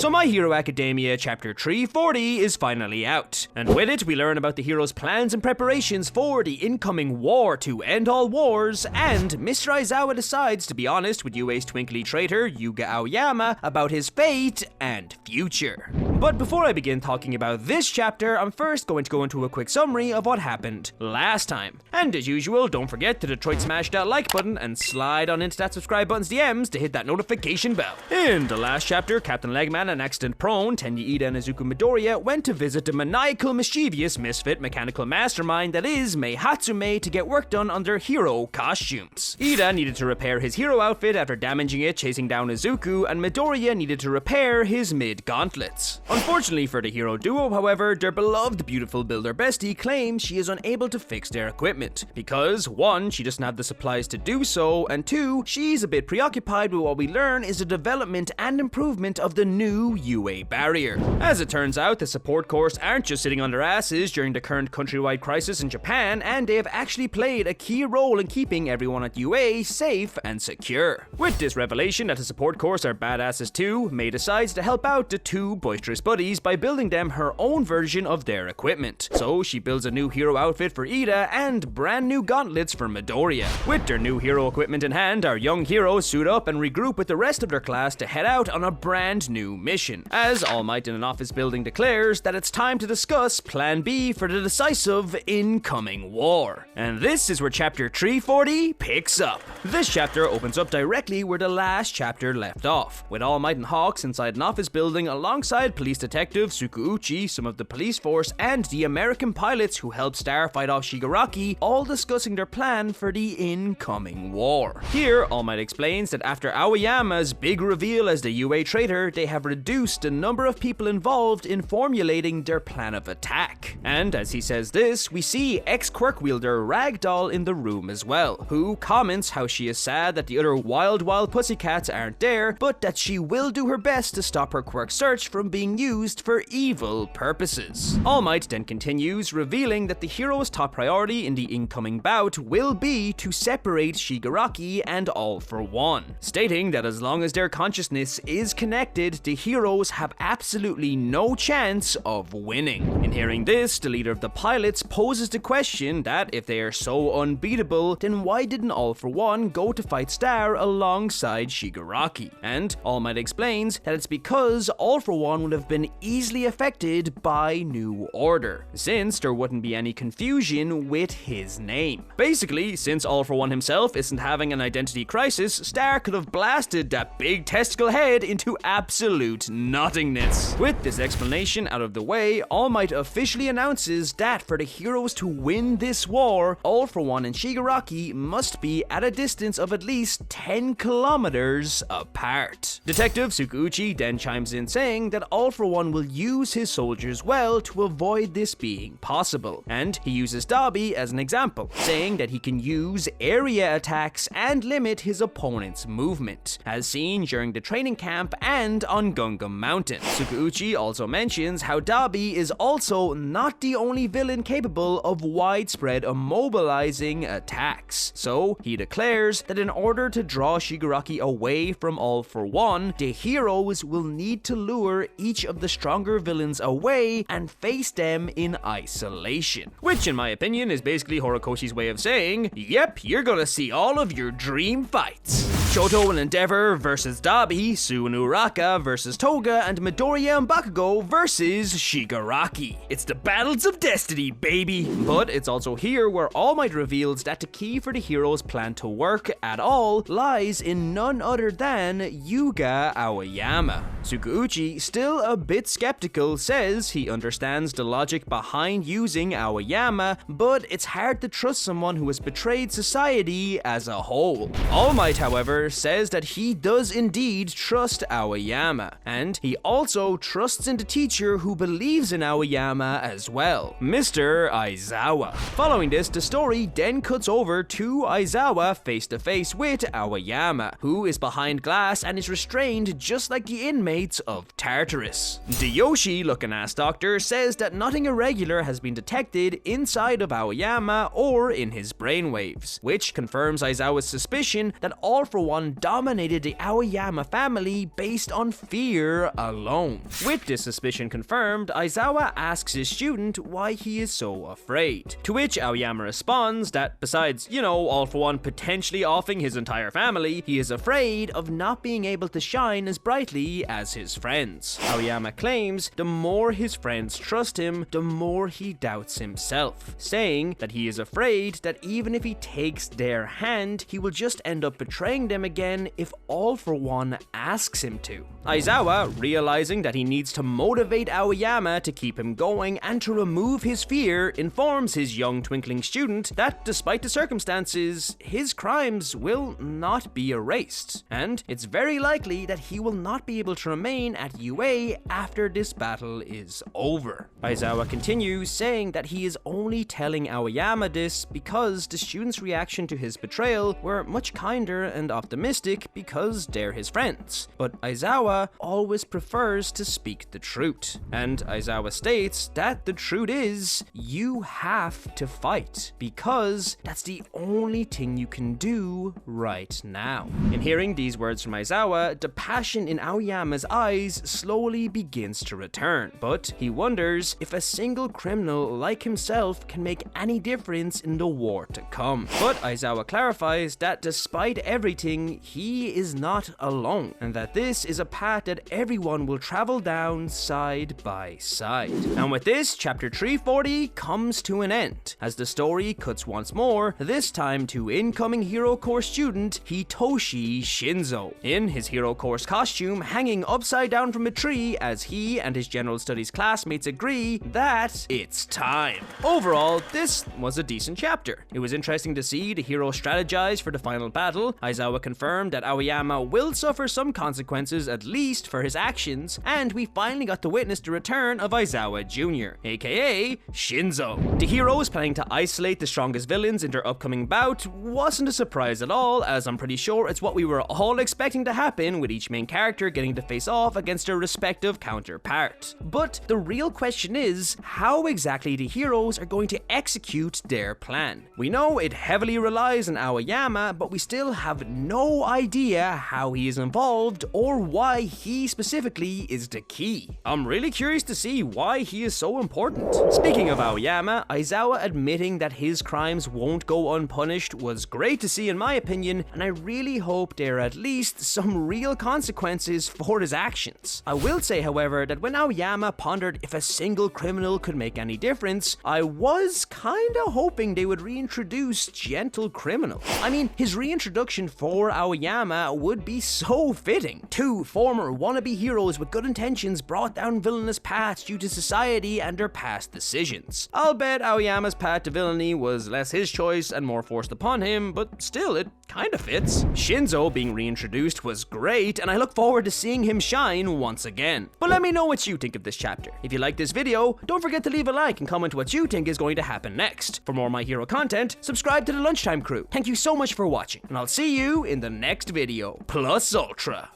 So My Hero Academia Chapter 340 is finally out, and with it we learn about the hero's plans and preparations for the incoming war to end all wars, and Mr. Aizawa decides to be honest with UA's twinkly traitor, Yuga Aoyama, about his fate and future. But before I begin talking about this chapter, I'm first going to go into a quick summary of what happened last time. And as usual, don't forget to Detroit smash that like button and slide on into that subscribe button's DMs to hit that notification bell. In the last chapter, Captain Legman and accident prone Tenyi Ida and Izuku Midoriya went to visit the maniacal, mischievous, misfit mechanical mastermind that is Mei Hatsume to get work done on their hero costumes. Ida needed to repair his hero outfit after damaging it chasing down Izuku, and Midoriya needed to repair his mid gauntlets. Unfortunately for the hero duo, however, their beloved beautiful builder bestie claims she is unable to fix their equipment because 1. She doesn't have the supplies to do so, and 2. She's a bit preoccupied with what we learn is the development and improvement of the new UA barrier. As it turns out, the support corps aren't just sitting on their asses during the current countrywide crisis in Japan, and they have actually played a key role in keeping everyone at UA safe and secure. With this revelation that the support corps are badasses too, Mei decides to help out the two boisterous buddies by building them her own version of their equipment. So she builds a new hero outfit for Ida and brand new gauntlets for Midoriya. With their new hero equipment in hand, our young heroes suit up and regroup with the rest of their class to head out on a brand new mission, as All Might in an office building declares that it's time to discuss Plan B for the decisive incoming war. And this is where Chapter 340 picks up. This chapter opens up directly where the last chapter left off, with All Might and Hawks inside an office building alongside police detective Sukuuchi, some of the police force, and the American pilots who helped Star fight off Shigaraki, all discussing their plan for the incoming war. Here, All Might explains that after Aoyama's big reveal as the UA traitor, they have reduced the number of people involved in formulating their plan of attack. And as he says this, we see ex-Quirk wielder Ragdoll in the room as well, who comments how she is sad that the other wild pussycats aren't there, but that she will do her best to stop her Quirk search from being used for evil purposes. All Might then continues, revealing that the hero's top priority in the incoming bout will be to separate Shigaraki and All for One, stating that as long as their consciousness is connected, the heroes have absolutely no chance of winning. In hearing this, the leader of the pilots poses the question that if they are so unbeatable, then why didn't All for One go to fight Star alongside Shigaraki? And All Might explains that it's because All for One would have been easily affected by New Order, since there wouldn't be any confusion with his name. Basically, since All for One himself isn't having an identity crisis, Star could have blasted that big testicle head into absolute nothingness. With this explanation out of the way, All Might officially announces that for the heroes to win this war, All for One and Shigaraki must be at a distance of at least 10 kilometers apart. Detective Sukuuchi then chimes in saying that All for One will use his soldiers well to avoid this being possible, and he uses Dabi as an example, saying that he can use area attacks and limit his opponent's movement, as seen during the training camp and on Gungam Mountain. Sukuuchi also mentions how Dabi is also not the only villain capable of widespread immobilizing attacks, so he declares that in order to draw Shigaraki away from All for One, the heroes will need to lure each of the stronger villains away and face them in isolation. Which, in my opinion, is basically Horikoshi's way of saying, yep, you're gonna see all of your dream fights. Shoto and Endeavor versus Dabi, Su and Uraka versus Toga, and Midoriya and Bakugo versus Shigaraki. It's the battles of destiny, baby! But it's also here where All Might reveals that the key for the hero's plan to work at all lies in none other than Yuga Aoyama. Sukuuchi, still a bit skeptical, says he understands the logic behind using Aoyama, but it's hard to trust someone who has betrayed society as a whole. All Might, however, says that he does indeed trust Aoyama, and he also trusts in the teacher who believes in Aoyama as well, Mr. Aizawa. Following this, the story then cuts over to Aizawa face to face with Aoyama, who is behind glass and is restrained just like the inmates of Tartarus. The Yoshi-looking ass doctor says that nothing irregular has been detected inside of Aoyama or in his brainwaves, which confirms Aizawa's suspicion that All for one dominated the Aoyama family based on fear alone. With this suspicion confirmed, Aizawa asks his student why he is so afraid, to which Aoyama responds that besides, All For One potentially offing his entire family, he is afraid of not being able to shine as brightly as his friends. Aoyama claims the more his friends trust him, the more he doubts himself, saying that he is afraid that even if he takes their hand, he will just end up betraying them again if All For One asks him to. Aizawa, realizing that he needs to motivate Aoyama to keep him going and to remove his fear, informs his young twinkling student that despite the circumstances, his crimes will not be erased, and it's very likely that he will not be able to remain at UA after this battle is over. Aizawa continues, saying that he is only telling Aoyama this because the student's reaction to his betrayal were much kinder and optimistic because they're his friends, but Aizawa always prefers to speak the truth. And Aizawa states that the truth is, you have to fight, because that's the only thing you can do right now. In hearing these words from Aizawa, the passion in Aoyama's eyes slowly begins to return, but he wonders if a single criminal like himself can make any difference in the war to come. But Aizawa clarifies that despite everything, he is not alone, and that this is a path that everyone will travel down side by side. And with this, chapter 340 comes to an end, as the story cuts once more, this time to incoming Hero Course student Hitoshi Shinzo, in his Hero Course costume, hanging upside down from a tree as he and his general studies classmates agree that it's time. Overall, this was a decent chapter. It was interesting to see the hero strategize for the final battle. Aizawa confirmed that Aoyama will suffer some consequences, at least for his actions, and we finally got to witness the return of Aizawa Jr., aka Shinzo. The heroes planning to isolate the strongest villains in their upcoming bout wasn't a surprise at all, as I'm pretty sure it's what we were all expecting to happen, with each main character getting to face off against their respective counterpart. But the real question is, how exactly the heroes are going to execute their plan. We know it heavily relies on Aoyama, but we still have no idea how he is involved or why he specifically is the key. I'm really curious to see why he is so important. Speaking of Aoyama, Aizawa admitting that his crimes won't go unpunished was great to see in my opinion, and I really hope there are at least some real consequences for his actions. I will say, however, that when Aoyama pondered if a single criminal could make any difference, I was kinda hoping they would reintroduce Gentle Criminal. I mean, his reintroduction for Aoyama would be so fitting. Two former wannabe heroes with good intentions brought down villainous paths due to society and their past decisions. I'll bet Aoyama's path to villainy was less his choice and more forced upon him, but still, it kinda fits. Shinzo being reintroduced was great, and I look forward to seeing him shine once again. But let me know what you think of this chapter. If you like this video, don't forget to leave a like and comment what you think is going to happen next. For more My Hero content, subscribe to the Lunchtime Crew. Thank you so much for watching, and I'll see you in the next video. Plus Ultra.